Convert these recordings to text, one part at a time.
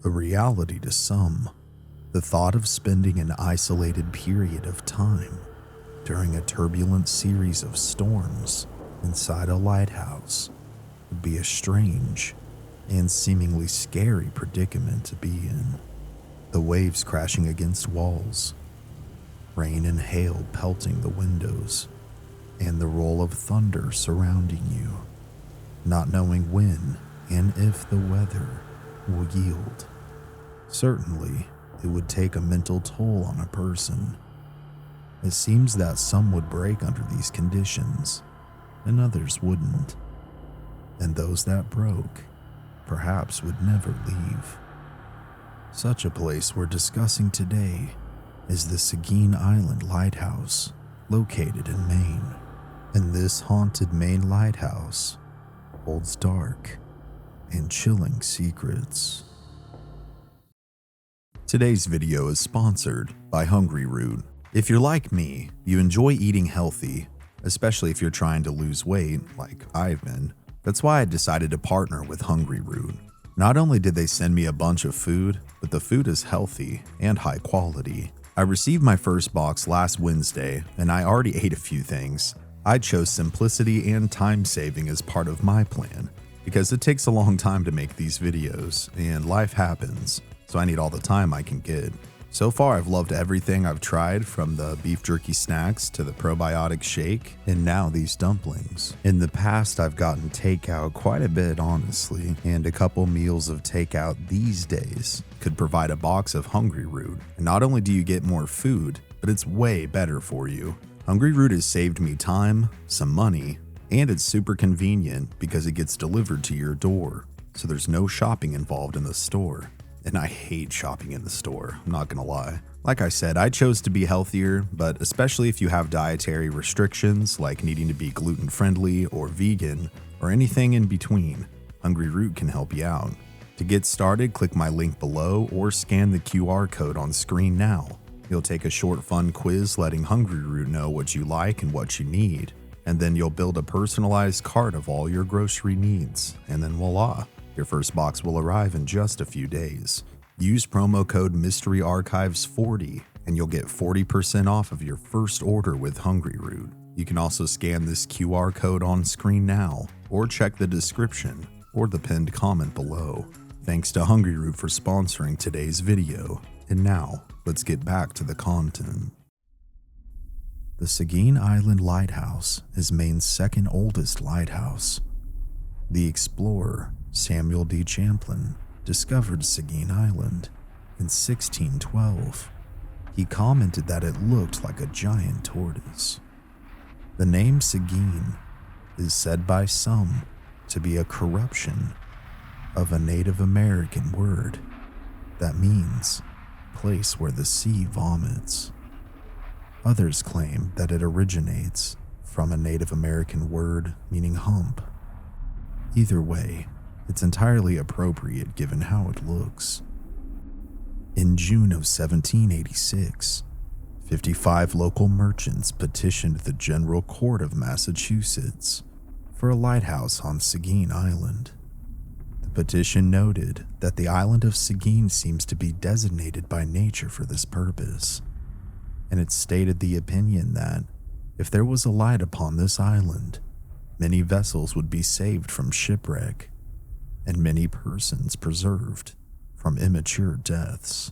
a reality to some. The thought of spending an isolated period of time during a turbulent series of storms inside a lighthouse would be a strange and seemingly scary predicament to be in. The waves crashing against walls, rain and hail pelting the windows, and the roll of thunder surrounding you, not knowing when and if the weather will yield. Certainly, it would take a mental toll on a person. It seems that some would break under these conditions, and others wouldn't. And those that broke, perhaps would never leave. Such a place we're discussing today is the Seguin Island Lighthouse, located in Maine. And this haunted Maine lighthouse holds dark and chilling secrets. Today's video is sponsored by Hungry Root. If you're like me, you enjoy eating healthy, especially if you're trying to lose weight, like I've been. That's why I decided to partner with Hungry Root. Not only did they send me a bunch of food, but the food is healthy and high quality. I received my first box last Wednesday, and I already ate a few things. I chose simplicity and time saving as part of my plan, because it takes a long time to make these videos, and life happens. So I need all the time I can get. So far, I've loved everything I've tried, from the beef jerky snacks to the probiotic shake, and now these dumplings. In the past, I've gotten takeout quite a bit, honestly, and a couple meals of takeout these days could provide a box of Hungry Root. And not only do you get more food, but it's way better for you. Hungry Root has saved me time, some money, and it's super convenient because it gets delivered to your door, so there's no shopping involved in the store. And I hate shopping in the store, I'm not gonna lie. Like I said, I chose to be healthier, but especially if you have dietary restrictions like needing to be gluten-friendly or vegan or anything in between, Hungry Root can help you out. To get started, click my link below or scan the QR code on screen now. You'll take a short fun quiz letting Hungry Root know what you like and what you need, and then you'll build a personalized cart of all your grocery needs, and then voila. Your first box will arrive in just a few days. Use promo code MYSTERYARCHIVES40 and you'll get 40% off of your first order with Hungry Root. You can also scan this QR code on screen now or check the description or the pinned comment below. Thanks to Hungry Root for sponsoring today's video. And now, let's get back to the content. The Seguin Island Lighthouse is Maine's second oldest lighthouse. The explorer Samuel D. Champlain discovered Seguin Island in 1612. He commented that it looked like a giant tortoise. The name Seguin is said by some to be a corruption of a Native American word that means place where the sea vomits. Others claim that it originates from a Native American word meaning hump. Either way, it's entirely appropriate given how it looks. In June of 1786, 55 local merchants petitioned the General Court of Massachusetts for a lighthouse on Seguin Island. The petition noted that the island of Seguin seems to be designated by nature for this purpose, and it stated the opinion that if there was a light upon this island, many vessels would be saved from shipwreck, and many persons preserved from immature deaths.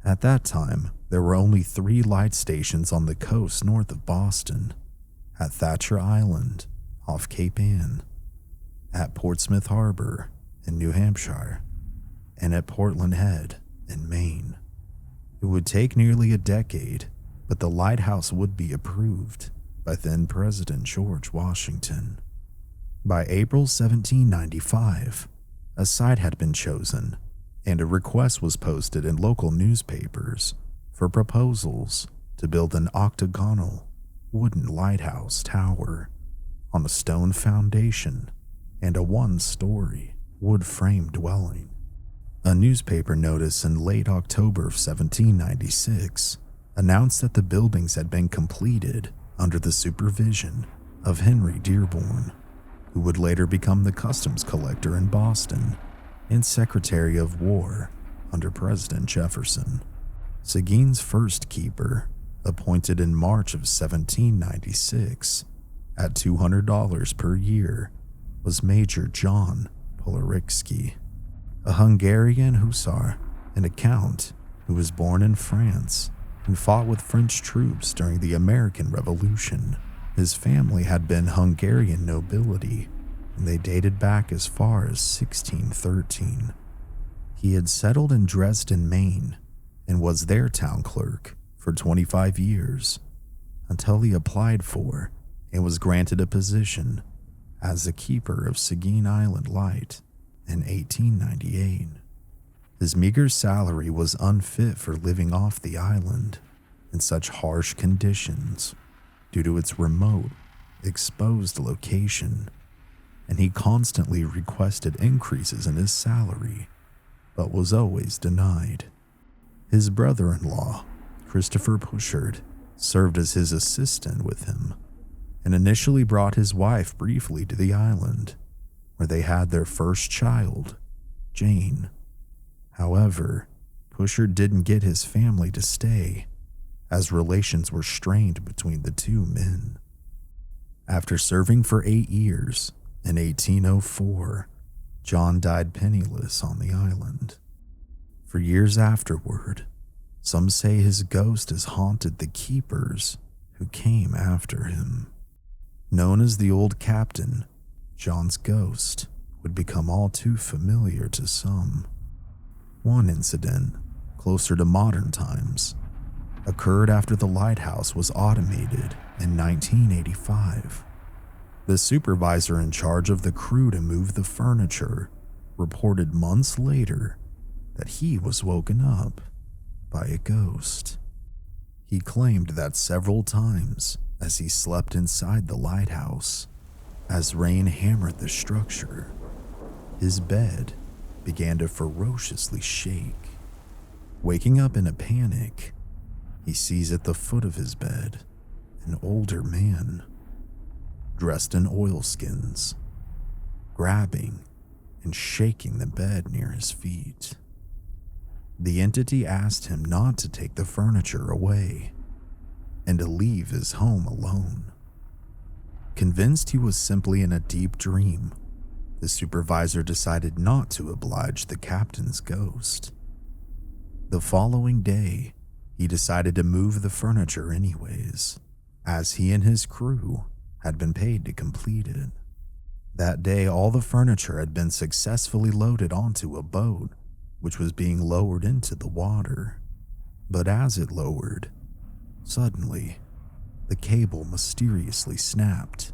At that time, there were only 3 light stations on the coast north of Boston: at Thatcher Island, off Cape Ann, at Portsmouth Harbor in New Hampshire, and at Portland Head in Maine. It would take nearly a decade, but the lighthouse would be approved by then President George Washington. By April 1795, a site had been chosen, and a request was posted in local newspapers for proposals to build an octagonal wooden lighthouse tower on a stone foundation and a 1-story wood-frame dwelling. A newspaper notice in late October of 1796 announced that the buildings had been completed under the supervision of Henry Dearborn, who would later become the customs collector in Boston and Secretary of War under President Jefferson. Seguin's first keeper, appointed in March of 1796 at $200 per year, was Major John Polaricki, a Hungarian hussar and a count who was born in France and fought with French troops during the American Revolution. His family had been Hungarian nobility, and they dated back as far as 1613. He had settled in Dresden, Maine, and was their town clerk for 25 years until he applied for and was granted a position as the keeper of Seguin Island Light in 1898. His meager salary was unfit for living off the island in such harsh conditions due to its remote, exposed location, and he constantly requested increases in his salary, but was always denied. His brother-in-law, Christopher Pushard, served as his assistant with him, and initially brought his wife briefly to the island, where they had their first child, Jane. However, Pushard didn't get his family to stay, as relations were strained between the two men. After serving for 8 years, in 1804, John died penniless on the island. For years afterward, some say his ghost has haunted the keepers who came after him. Known as the Old Captain, John's ghost would become all too familiar to some. One incident, closer to modern times, occurred after the lighthouse was automated in 1985. The supervisor in charge of the crew to move the furniture reported months later that he was woken up by a ghost. He claimed that several times as he slept inside the lighthouse, as rain hammered the structure, his bed began to ferociously shake. Waking up in a panic, he sees at the foot of his bed an older man, dressed in oilskins, grabbing and shaking the bed near his feet. The entity asked him not to take the furniture away and to leave his home alone. Convinced he was simply in a deep dream, the supervisor decided not to oblige the captain's ghost. The following day, he decided to move the furniture anyways, as he and his crew had been paid to complete it. That day, all the furniture had been successfully loaded onto a boat, which was being lowered into the water. But as it lowered, suddenly, the cable mysteriously snapped.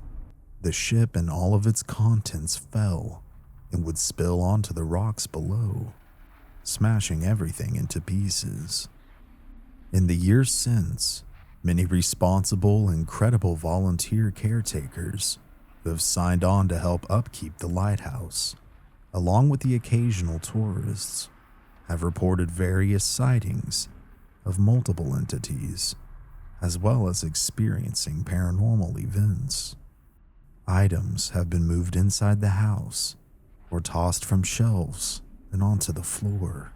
The ship and all of its contents fell and would spill onto the rocks below, smashing everything into pieces. In the years since, many responsible and credible volunteer caretakers who have signed on to help upkeep the lighthouse, along with the occasional tourists, have reported various sightings of multiple entities, as well as experiencing paranormal events. Items have been moved inside the house or tossed from shelves and onto the floor.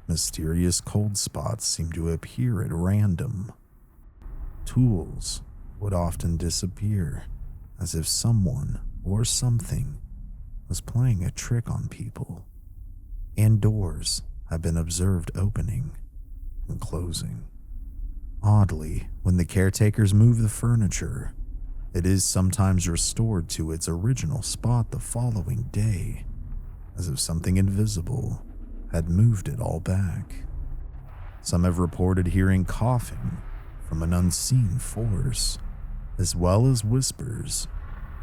Mysterious cold spots seem to appear at random. Tools would often disappear, as if someone or something was playing a trick on people. And doors have been observed opening and closing. Oddly, when the caretakers move the furniture, it is sometimes restored to its original spot the following day, as if something invisible had moved it all back. Some have reported hearing coughing from an unseen force, as well as whispers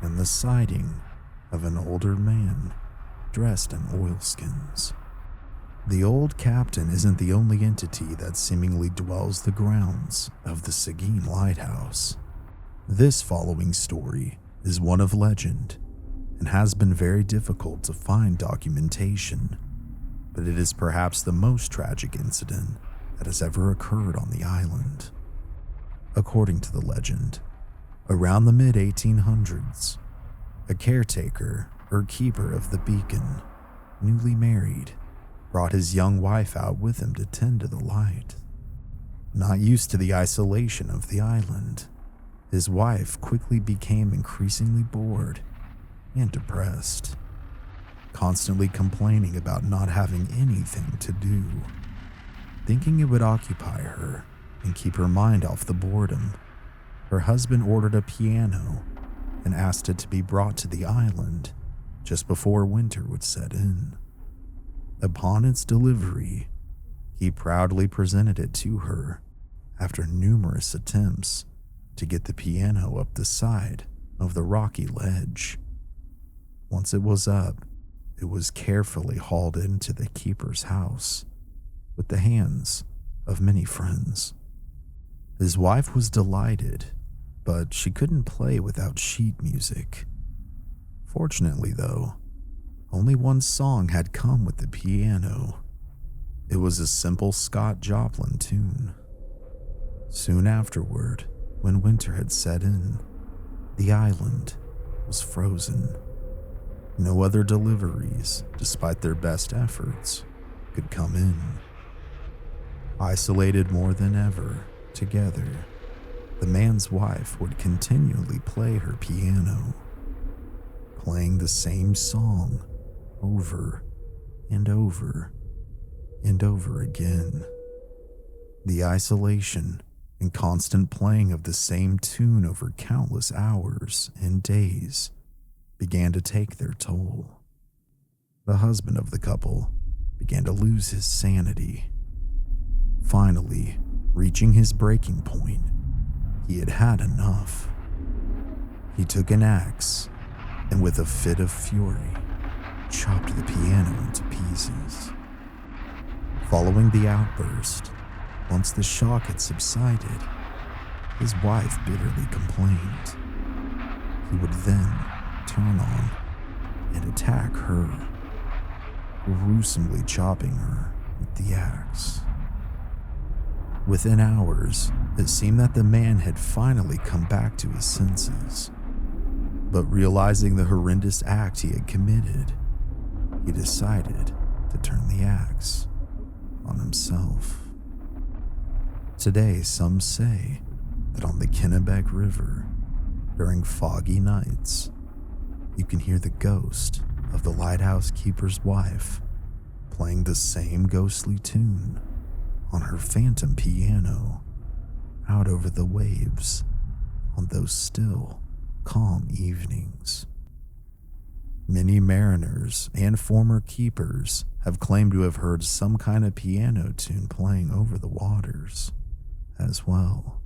and the sighting of an older man dressed in oilskins. The Old Captain isn't the only entity that seemingly dwells the grounds of the Seguin Lighthouse. This following story is one of legend and has been very difficult to find documentation, but it is perhaps the most tragic incident that has ever occurred on the island. According to the legend, around the mid-1800s, a caretaker or keeper of the beacon newly married, brought his young wife out with him to tend to the light. Not used to the isolation of the island, his wife quickly became increasingly bored and depressed, constantly complaining about not having anything to do. Thinking it would occupy her and keep her mind off the boredom, her husband ordered a piano and asked it to be brought to the island just before winter would set in. Upon its delivery, he proudly presented it to her after numerous attempts to get the piano up the side of the rocky ledge. Once it was up, it was carefully hauled into the keeper's house with the hands of many friends. His wife was delighted, but she couldn't play without sheet music. Fortunately, though, only one song had come with the piano. It was a simple Scott Joplin tune. Soon afterward, when winter had set in, the island was frozen. No other deliveries, despite their best efforts, could come in. Isolated more than ever, together, the man's wife would continually play her piano, playing the same song over and over and over again. The isolation and constant playing of the same tune over countless hours and days began to take their toll. The husband of the couple began to lose his sanity. Finally, reaching his breaking point, he had had enough. He took an axe and, with a fit of fury, chopped the piano into pieces. Following the outburst, once the shock had subsided, his wife bitterly complained. He would then turn on and attack her, gruesomely chopping her with the axe. Within hours, it seemed that the man had finally come back to his senses, but realizing the horrendous act he had committed, he decided to turn the axe on himself. Today, some say that on the Kennebec River, during foggy nights, you can hear the ghost of the lighthouse keeper's wife playing the same ghostly tune on her phantom piano out over the waves on those still, calm evenings. Many mariners and former keepers have claimed to have heard some kind of piano tune playing over the waters as well.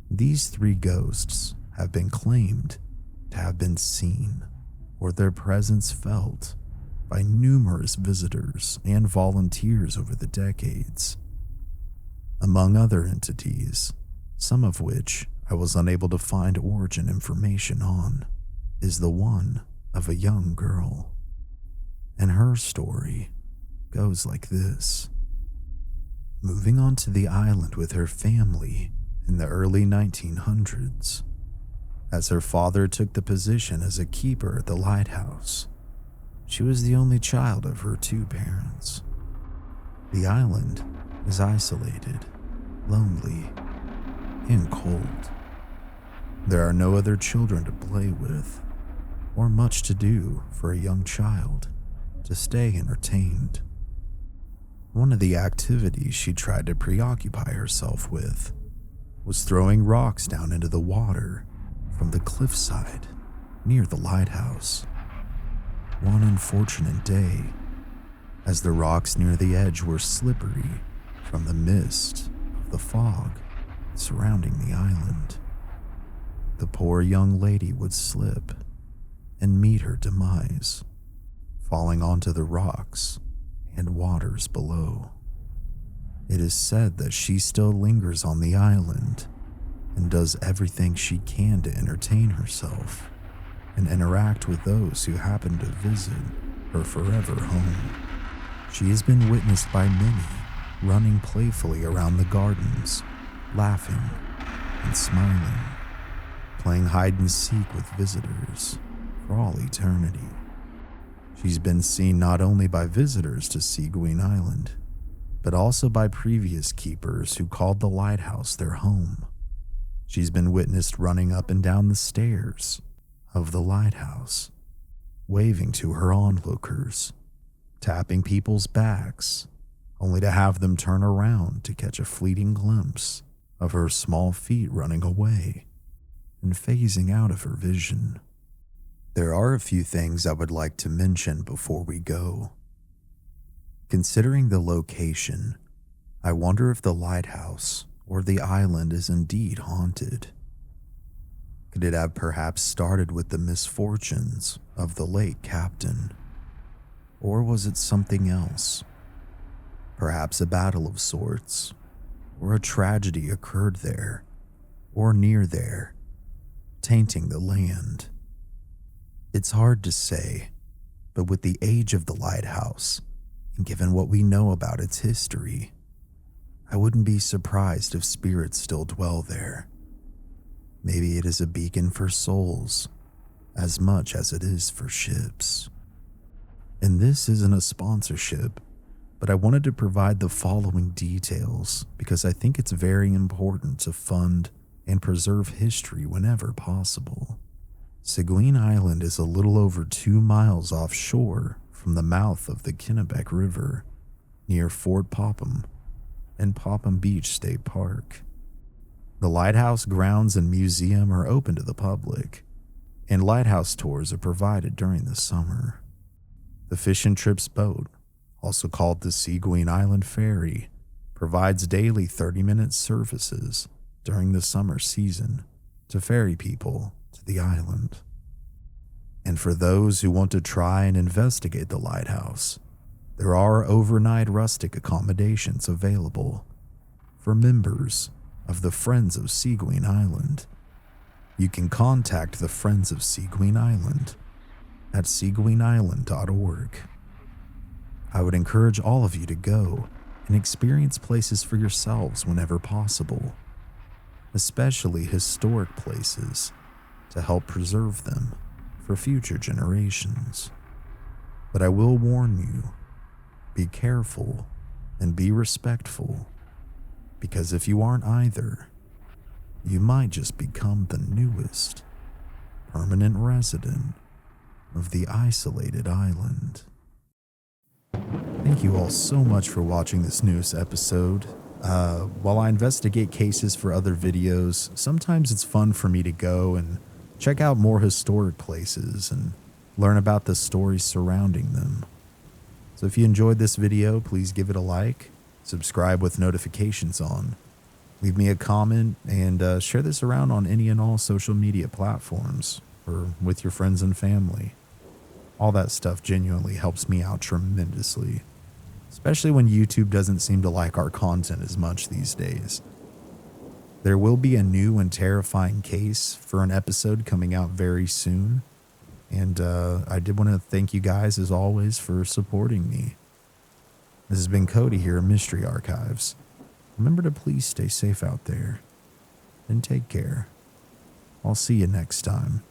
These three ghosts have been claimed to have been seen or their presence felt by numerous visitors and volunteers over the decades. Among other entities, some of which I was unable to find origin information on, is the one of a young girl. And her story goes like this. Moving onto the island with her family in the early 1900s, as her father took the position as a keeper at the lighthouse, she was the only child of her two parents. The island is isolated, lonely, and cold. There are no other children to play with, or much to do for a young child to stay entertained. One of the activities she tried to preoccupy herself with was throwing rocks down into the water from the cliffside near the lighthouse. One unfortunate day, as the rocks near the edge were slippery from the mist of the fog surrounding the island, the poor young lady would slip and meet her demise, falling onto the rocks and waters below. It is said that she still lingers on the island and does everything she can to entertain herself and interact with those who happen to visit her forever home. She has been witnessed by many running playfully around the gardens, laughing and smiling, playing hide and seek with visitors for all eternity. She's been seen not only by visitors to Seguin Island, but also by previous keepers who called the lighthouse their home. She's been witnessed running up and down the stairs of the lighthouse, waving to her onlookers, tapping people's backs, only to have them turn around to catch a fleeting glimpse of her small feet running away and phasing out of her vision. There are a few things I would like to mention before we go. Considering the location, I wonder if the lighthouse or the island is indeed haunted. Could it have perhaps started with the misfortunes of the late captain? Or was it something else? Perhaps a battle of sorts, or a tragedy occurred there, or near there, tainting the land. It's hard to say, but with the age of the lighthouse, and given what we know about its history, I wouldn't be surprised if spirits still dwell there. Maybe it is a beacon for souls, as much as it is for ships. And this isn't a sponsorship, but I wanted to provide the following details because I think it's very important to fund and preserve history whenever possible. Seguin Island is a little over 2 miles offshore from the mouth of the Kennebec River, near Fort Popham and Popham Beach State Park. The lighthouse grounds and museum are open to the public, and lighthouse tours are provided during the summer. The Fish and Trips boat, also called the Seguin Island Ferry, provides daily 30-minute services during the summer season to ferry people to the island. And for those who want to try and investigate the lighthouse, there are overnight rustic accommodations available for members of the Friends of Seguin Island. You can contact the Friends of Seguin Island at seguinisland.org. I would encourage all of you to go and experience places for yourselves whenever possible, especially historic places, to help preserve them for future generations. But I will warn you, be careful and be respectful, because if you aren't either, you might just become the newest permanent resident of the isolated island. Thank you all so much for watching this newest episode. While I investigate cases for other videos, sometimes it's fun for me to go and check out more historic places and learn about the stories surrounding them. So if you enjoyed this video, please give it a like, subscribe with notifications on, leave me a comment, and share this around on any and all social media platforms or with your friends and family. All that stuff genuinely helps me out tremendously, especially when YouTube doesn't seem to like our content as much these days. There will be a new and terrifying case for an episode coming out very soon, and I did want to thank you guys as always for supporting me. This has been Cody here at Mystery Archives. Remember to please stay safe out there and take care. I'll see you next time.